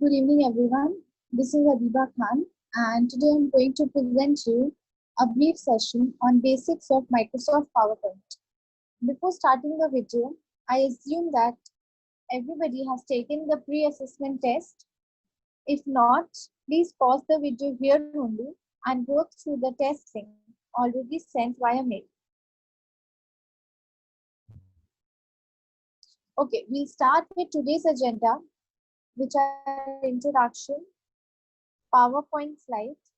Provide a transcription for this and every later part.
Good evening, everyone. This is Adiba Khan, and today I'm going to present you a brief session on basics of Microsoft PowerPoint. Before starting the video, I assume that everybody has taken the pre-assessment test. If not, please pause the video here only and go through the test link already sent via mail. Okay, we'll start with today's agenda, which are introduction, PowerPoint slides,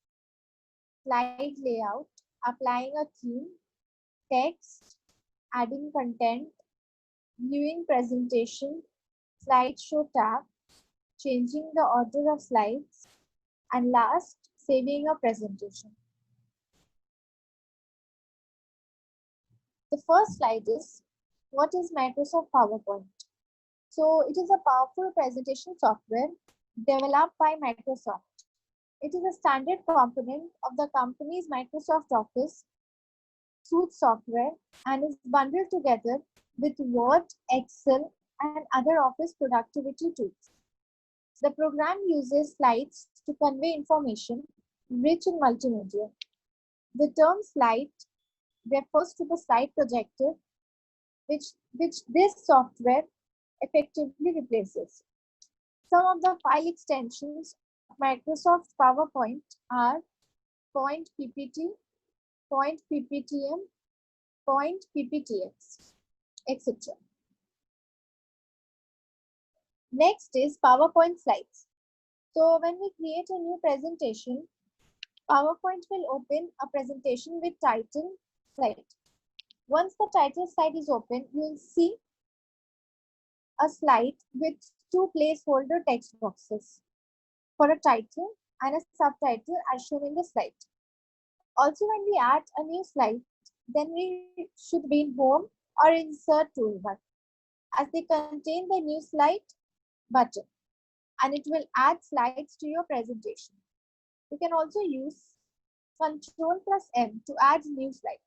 slide layout, applying a theme, text, adding content, viewing presentation, slideshow tab, changing the order of slides, and last, saving a presentation. The first slide is, what is Microsoft PowerPoint? So it is a powerful presentation software developed by Microsoft. It is a standard component of the company's Microsoft Office suite software and is bundled together with Word, Excel, and other office productivity tools. The program uses slides to convey information rich in multimedia. The term slide refers to the slide projector, which this software effectively replaces. Some of the file extensions of Microsoft PowerPoint are Point PPT, Point PPTM, Point PPTX, etc. Next is PowerPoint slides. So when we create a new presentation, PowerPoint will open a presentation with title slide. Once the title slide is open, you will see a slide with two placeholder text boxes for a title and a subtitle as shown in the slide. Also, when we add a new slide, then we should be in Home or Insert toolbar, as they contain the new slide button, and it will add slides to your presentation. You can also use Ctrl+M to add new slide.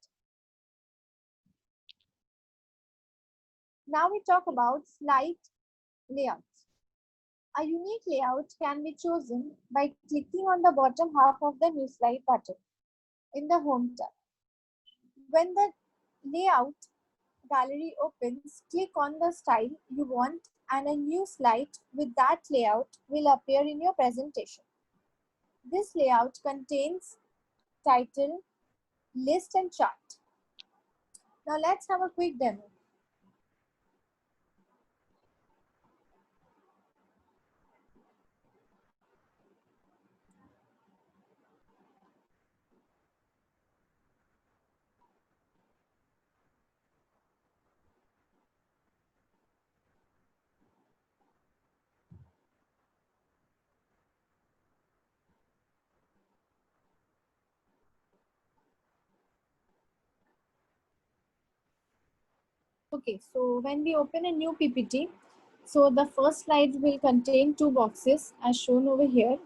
Now we talk about slide layouts. A unique layout can be chosen by clicking on the bottom half of the new slide button in the Home tab. When the layout gallery opens, click on the style you want and a new slide with that layout will appear in your presentation. This layout contains title, list, and chart. Now let's have a quick demo. Okay, so when we open a new PPT, so the first slide will contain two boxes as shown over here.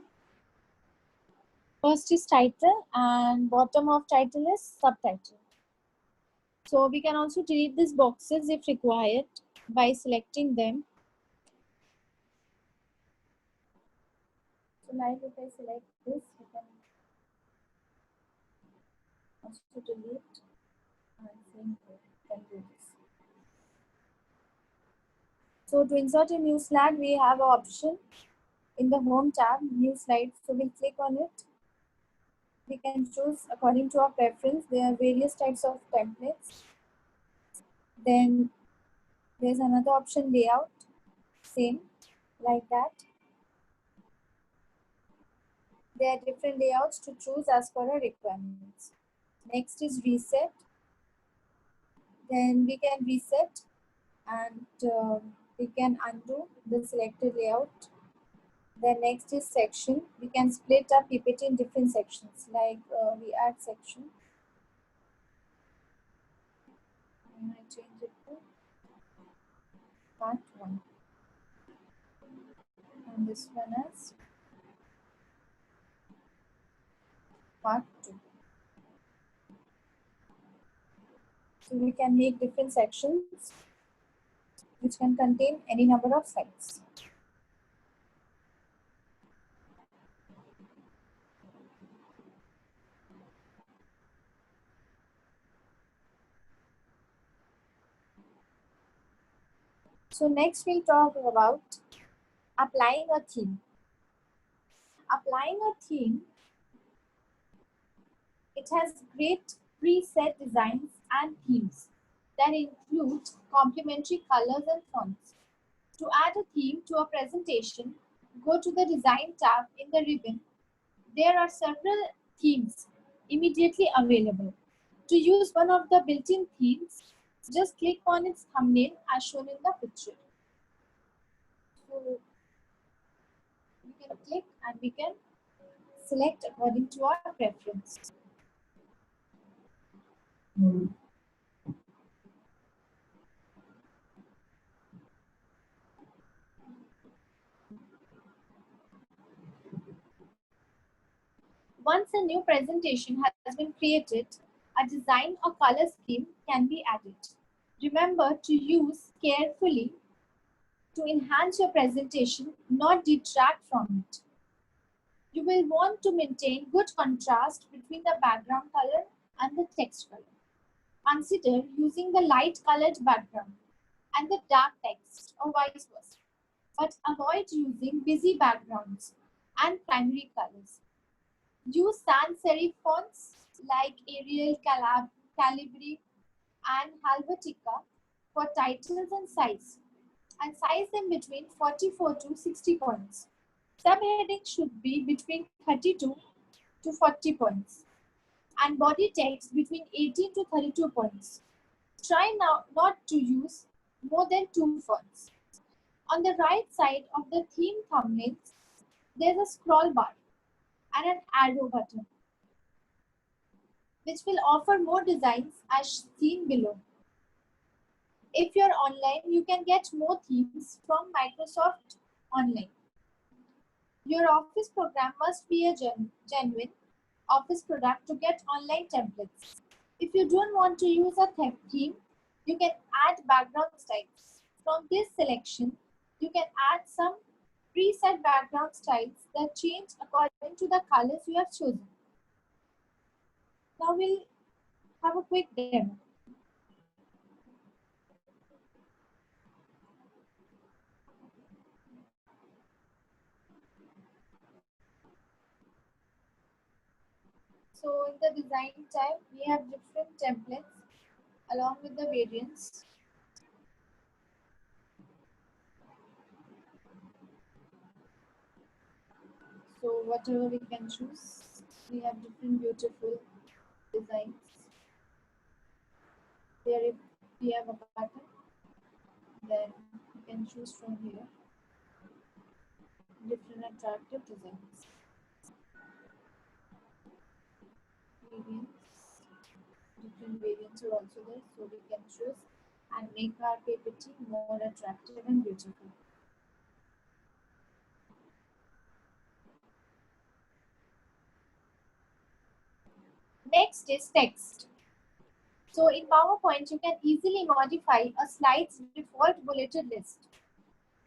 First is title and bottom of title is subtitle. So we can also delete these boxes if required by selecting them. So like if I select this, we can also delete and same way, can do this. So to insert a new slide, we have an option in the Home tab, New Slide. So we'll click on it. We can choose according to our preference. There are various types of templates. Then there's another option, Layout, same like that. There are different layouts to choose as per our requirements. Next is Reset. Then we can reset and we can undo the selected layout. Then next is section. We can split our PPT in different sections, like we add section. And I change it to part 1. And this one as part 2. So we can make different sections which can contain any number of slides. So next we'll talk about applying a theme. Applying a theme, it has great preset designs and themes that include complementary colors and fonts. To add a theme to a presentation, go to the Design tab in the ribbon. There are several themes immediately available. To use one of the built-in themes, just click on its thumbnail as shown in the picture. So you can click and we can select according to our preference. Once a new presentation has been created, a design or color scheme can be added. Remember to use carefully to enhance your presentation, not detract from it. You will want to maintain good contrast between the background color and the text color. Consider using the light colored background and the dark text or vice versa, but avoid using busy backgrounds and primary colors. Use sans serif fonts like Arial, Calibri, and Helvetica for titles and size them between 44 to 60 points. Subheading should be between 32 to 40 points and body text between 18 to 32 points. Try now not to use more than 2 fonts. On the right side of the theme thumbnails, there's a scroll bar and an arrow button, which will offer more designs as seen below. If you're online, you can get more themes from Microsoft Online. Your Office program must be a genuine Office product to get online templates. If you don't want to use a theme, you can add background styles. From this selection, you can add some preset background styles that change according to the colors you have chosen. Now we'll have a quick demo. So in the design tab, we have different templates along with the variants. So whatever we can choose, we have different beautiful designs. Here we have a button, then you can choose from here different attractive designs. Variants, different variants are also there, so we can choose and make our PPT more attractive and beautiful. Next is text. So in PowerPoint, you can easily modify a slide's default bulleted list.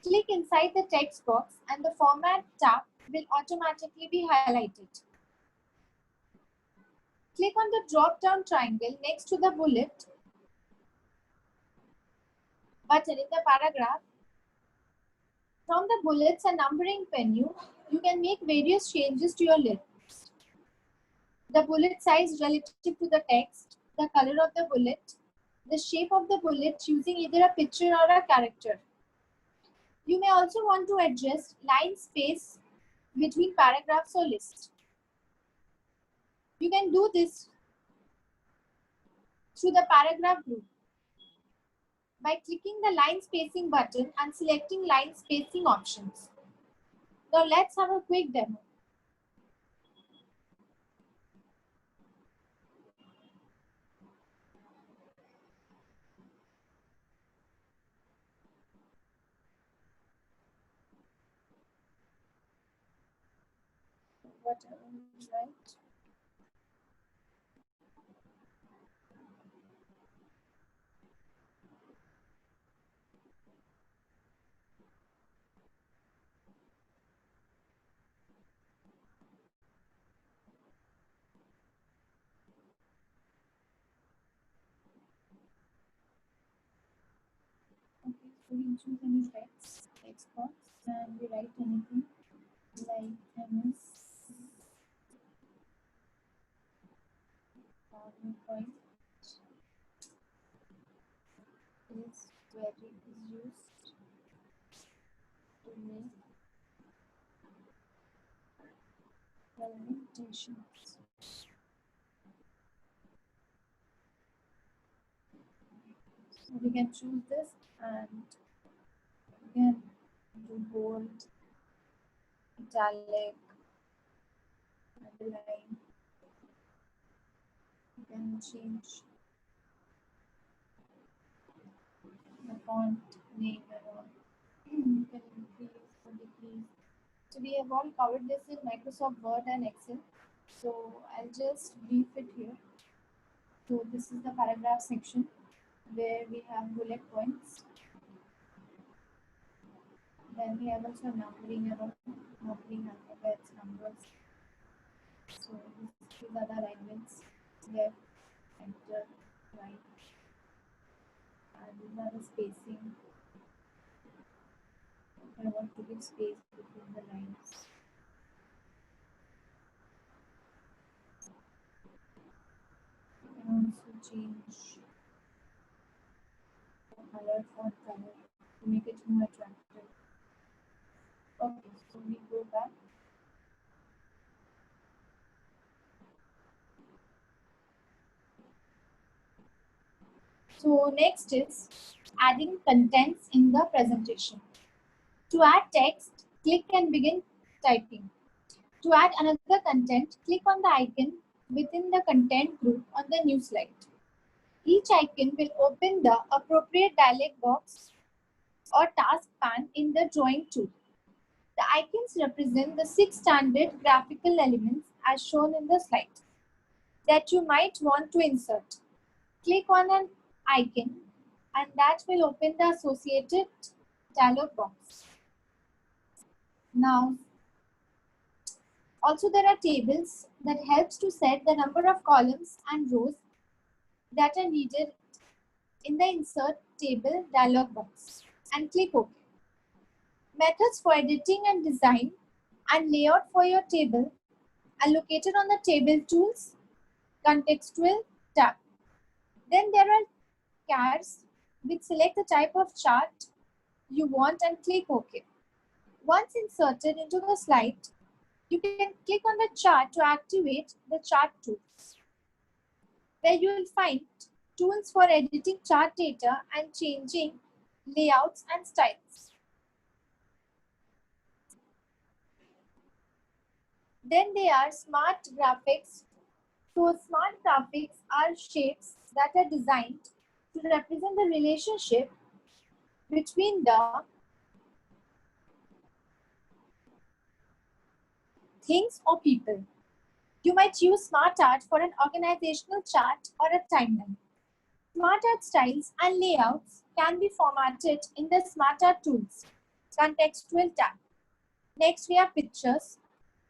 Click inside the text box and the Format tab will automatically be highlighted. Click on the drop-down triangle next to the bullet button in the paragraph. From the bullets and numbering menu, you can make various changes to your list. The bullet size relative to the text, the color of the bullet, the shape of the bullet using either a picture or a character. You may also want to adjust line space between paragraphs or lists. You can do this through the paragraph group by clicking the line spacing button and selecting line spacing options. Now let's have a quick demo. Whatever is right. Okay, So we choose any text box, and we write anything like MS PowerPoint is used to make presentations. So we can choose this, and we can do bold, italic, underline. You can change the font name and all. You can increase or decrease. So we have all covered this in Microsoft Word and Excel. So I'll just brief it here. So this is the paragraph section where we have bullet points. Then we have also numbering alphabets, numbers. So these are the alignments, left, center, right, and these are the spacing. I want to give space between the lines. You can also change the color, font color, to make it more attractive. Okay, so we go back. So next is adding contents in the presentation. To add text, click and begin typing. To add another content, click on the icon within the content group on the new slide. Each icon will open the appropriate dialog box or task pane in the drawing tool. The icons represent the 6 standard graphical elements as shown in the slide that you might want to insert. Click on an icon and that will open the associated dialog box. Now, also there are tables that helps to set the number of columns and rows that are needed in the insert table dialog box and click OK. Methods for editing and design and layout for your table are located on the Table Tools Contextual tab. Then there are CARs which select the type of chart you want and click OK. Once inserted into the slide, you can click on the chart to activate the chart tools, where you will find tools for editing chart data and changing layouts and styles. Then there are smart graphics. So smart graphics are shapes that are designed to represent the relationship between the things or people. You might use smart art for an organizational chart or a timeline. Smart art styles and layouts can be formatted in the Smart Art Tools Contextual tab. Next, we have pictures.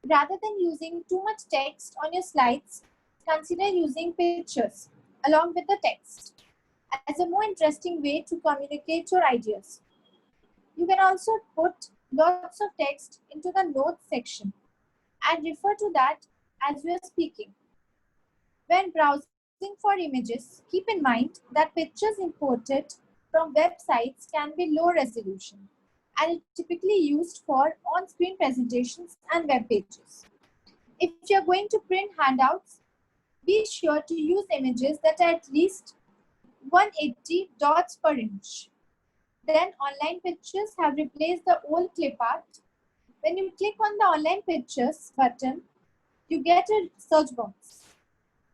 Rather than using too much text on your slides, consider using pictures along with the text as a more interesting way to communicate your ideas. You can also put lots of text into the notes section and refer to that as we are speaking. When browsing for images, keep in mind that pictures imported from websites can be low resolution and is typically used for on-screen presentations and web pages. If you're going to print handouts, be sure to use images that are at least 180 dots per inch. Then online pictures have replaced the old clip art. When you click on the online pictures button, you get a search box.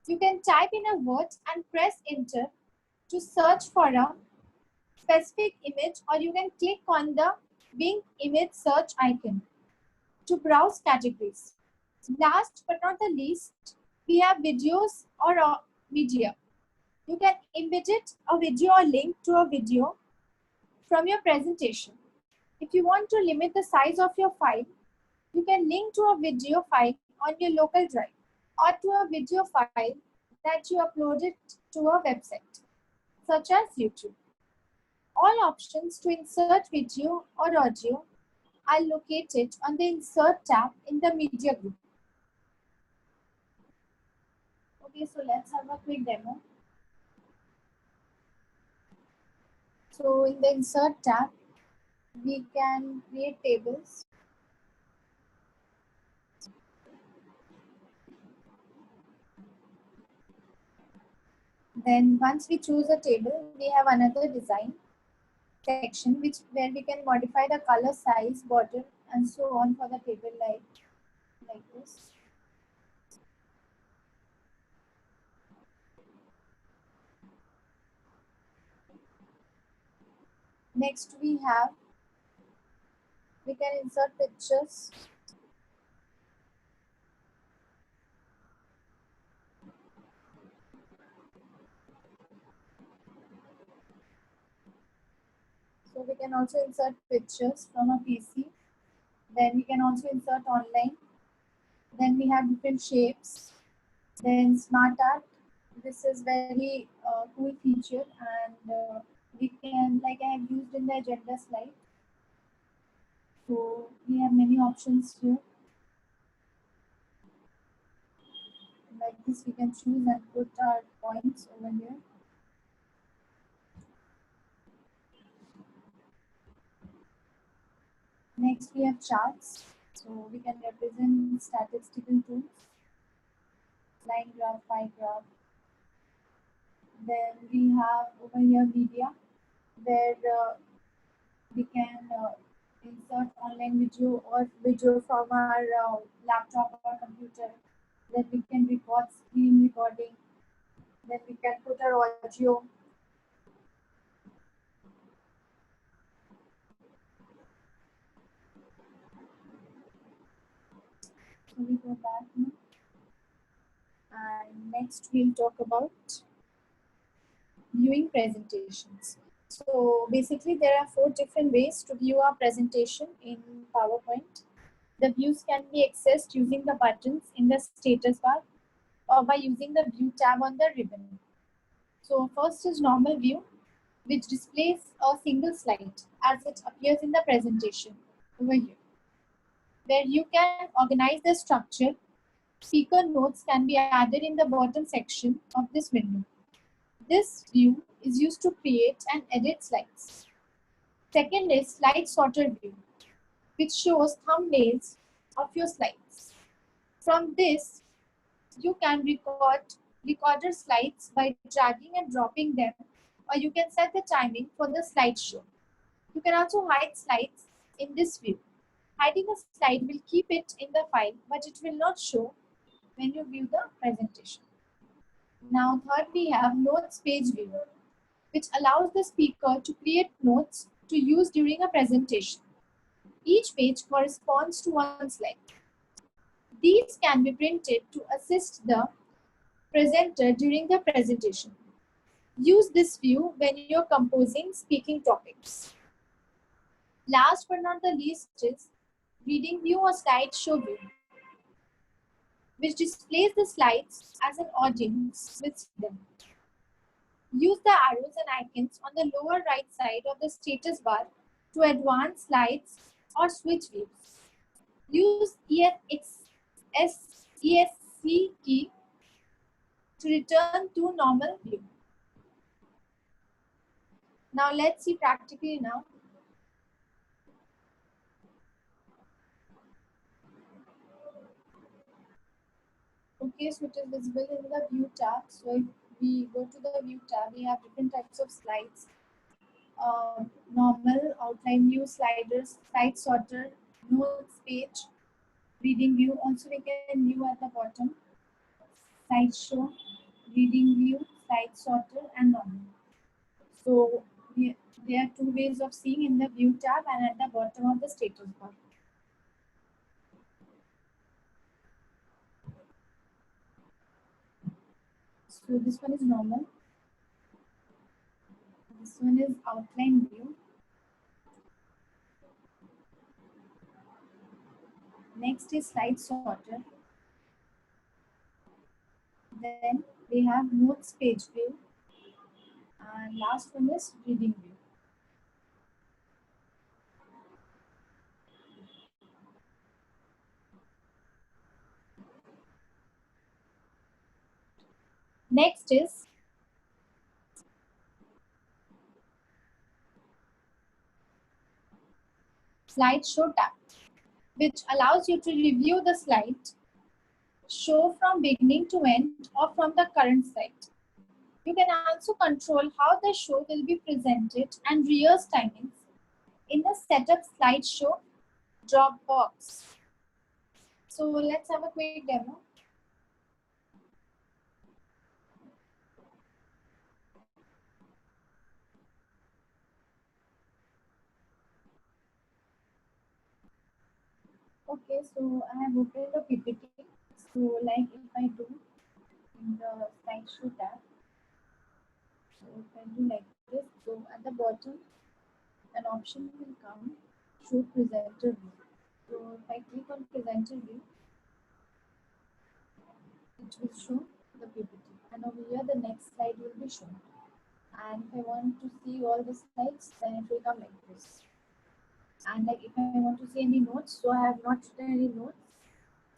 You can type in a word and press enter to search for a specific image, or you can click on the Bing image search icon to browse categories. Last but not the least, we have videos or media. You can embed a video or link to a video from your presentation. If you want to limit the size of your file, you can link to a video file on your local drive or to a video file that you uploaded to a website, such as YouTube. All options to insert video or audio are located on the Insert tab in the Media group. Okay, so let's have a quick demo. So in the Insert tab, we can create tables. Then once we choose a table, we have another design section where we can modify the color, size, border, and so on for the table like this. Next we can insert pictures. So we can also insert pictures from a PC. Then we can also insert online. Then we have different shapes. Then smart art. This is very cool feature, and we can, like I have used in the agenda slide. So we have many options here. Like this, we can choose and put our points over here. Next, we have charts. So we can represent statistical tools, line graph, pie graph. Then we have over here media, where we can insert online video or video from our laptop or computer. Then we can record screen recording. Then we can put our audio. So we go back now. And next we'll talk about viewing presentations. So basically there are 4 different ways to view our presentation in PowerPoint. The views can be accessed using the buttons in the status bar or by using the view tab on the ribbon. So first is normal view, which displays a single slide as it appears in the presentation over here, where you can organize the structure. Speaker notes can be added in the bottom section of this window. This view is used to create and edit slides. Second is slide sorter view, which shows thumbnails of your slides. From this, you can recorder slides by dragging and dropping them, or you can set the timing for the slideshow. You can also hide slides in this view. Hiding a slide will keep it in the file, but it will not show when you view the presentation. Now, third, we have notes page view, which allows the speaker to create notes to use during a presentation. Each page corresponds to one slide. These can be printed to assist the presenter during the presentation. Use this view when you're composing speaking topics. Last but not the least is reading view or slideshow view, which displays the slides as an audience with them. Use the arrows and icons on the lower right side of the status bar to advance slides or switch views. Use ESC key to return to normal view. Now let's see practically now. Okay, so it is visible in the view tab. So if we go to the view tab, we have different types of slides. Normal, outline view, sliders, slide sorter, notes page, reading view. Also we can view at the bottom, slideshow, reading view, slide sorter, and normal. So there are 2 ways of seeing in the view tab and at the bottom of the status bar. So this one is normal. This one is outline view. Next is slide sorter. Then we have notes page view. And last one is reading view. Next is slideshow tab, which allows you to review the slide show from beginning to end or from the current slide. You can also control how the show will be presented and rehearse timings in the setup slideshow drop box. So let's have a quick demo. Okay, so I have opened a PPT. So like if I do in the slideshow tab, so if I do like this, so at the bottom an option will come, show presenter view. So if I click on presenter view, it will show the PPT. And over here the next slide will be shown. And if I want to see all the slides, then it will come like this. And like if I want to see any notes, so I have not written any notes.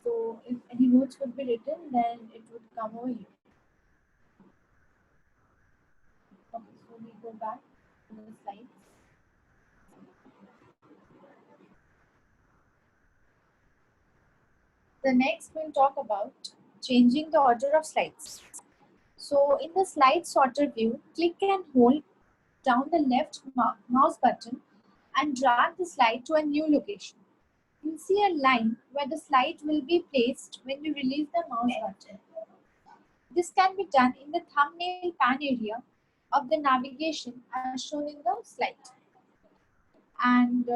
So if any notes would be written, then it would come over here. Okay, so we go back to the slides. The next we'll talk about changing the order of slides. So in the slide sorter view, click and hold down the left mouse button and drag the slide to a new location. You'll see a line where the slide will be placed when you release the mouse button. This can be done in the thumbnail pan area of the navigation as shown in the slide. And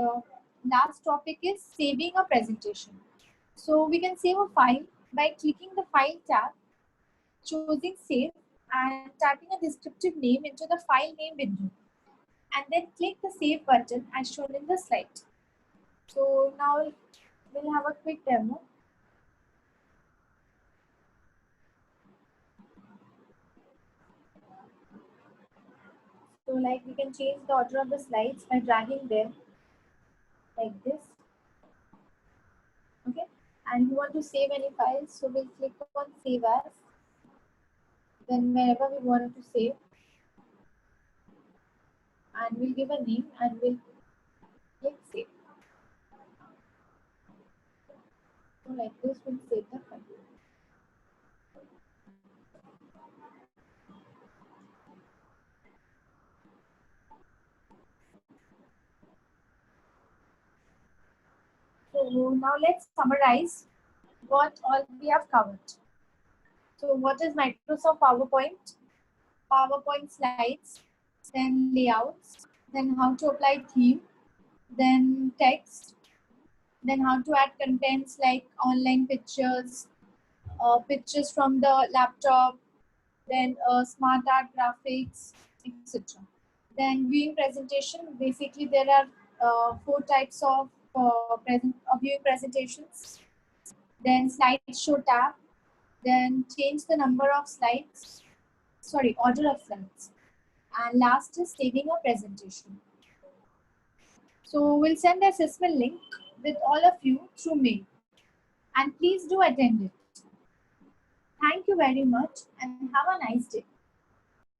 last topic is saving a presentation. So we can save a file by clicking the File tab, choosing Save, and typing a descriptive name into the file name window. And then click the Save button as shown in the slide. So now we'll have a quick demo. So like we can change the order of the slides by dragging them like this. Okay. And we want to save any files, so we'll click on Save As. Then wherever we want to save, and we'll give a name and we'll click Save. So like this, we'll save the file. So now let's summarize what all we have covered. So what is Microsoft PowerPoint? PowerPoint slides, then layouts, then how to apply theme, then text, then how to add contents like online pictures, pictures from the laptop, then smart art graphics, etc. Then viewing presentation, basically there are four types of viewing presentations. Then slideshow tab, then change the number of slides, sorry, order of slides. And last is saving a presentation. So we'll send the assessment link with all of you through mail. And please do attend it. Thank you very much and have a nice day.